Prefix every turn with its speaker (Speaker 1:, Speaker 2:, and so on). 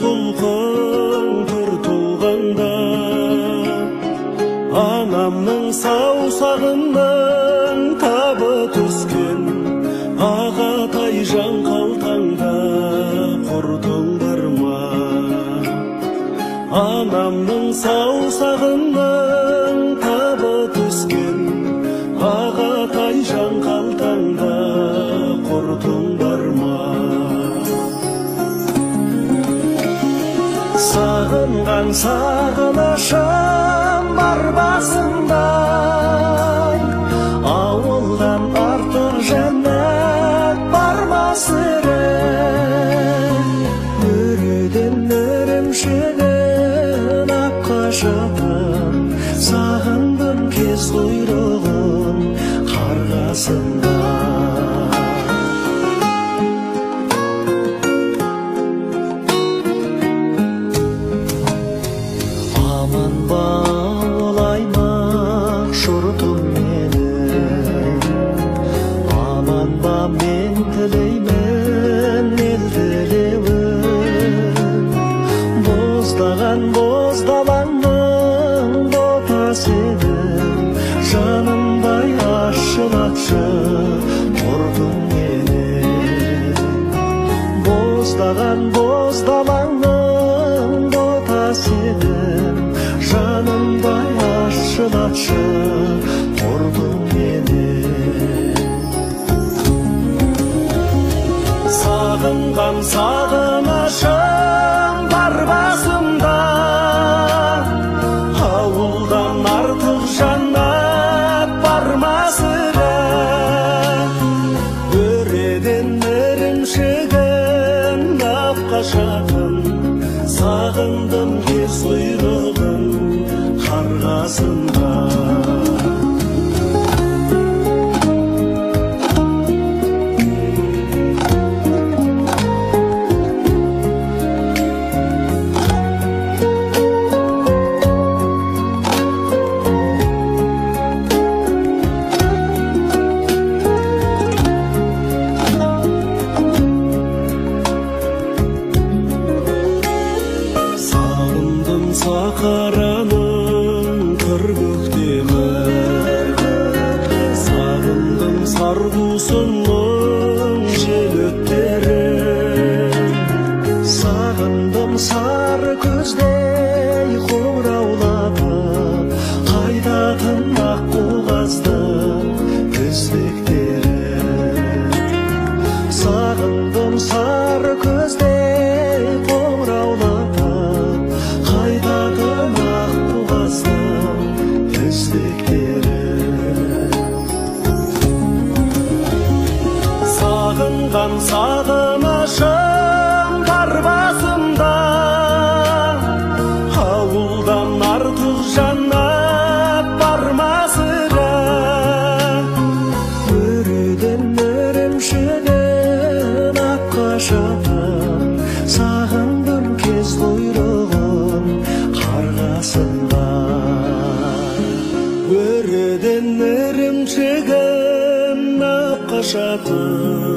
Speaker 1: құлқың тұр туғанда, анамның саусағының табы түскен ағатай жан қалтаңда құртың бар ма? Анамның саусағының табы түскен ағатай жан қалтаңда құртың бар ма? Сағынған сағынышым бар басымда, ауылдан артық жәннат бар ма сірә? Өреден өрімшігін апқашатын, сағындым кез құйрығын қарғасында. Аман ба олай ма шұртым менің, аман ба мен тілеймін ел тілеуін. Боздаған боздалаңның ботасы едің, жанымдай ашылатшы ұрдың менің. Боздаған боздалаңның ботасы едің, жанымдай ашылатшы ұрдың менің. Сағынған сағынышым бар басымда, ауылдан артық жаннат бар ма сірә? Өреден ірімшігін апқашатын, сағындым кез құйрығын қарғасында. Сақараның қыр көктемі, сағындым сарғусынның жел өттерін. Сағындым сары көздей қоңыраулатып, қайдатын аққуғаздың көздектерін. Сағындым сары көздей қоңыраулатып, қайдатын аққуғаздың көздектерін. Сағынған сағынышым бар басымда, ауылдан артық жаннат бар ма сірә? Өреден өрімшігін апқашатын, сағындым кез құйрығын қарғасында. Өреден ірімшігін апқашатын,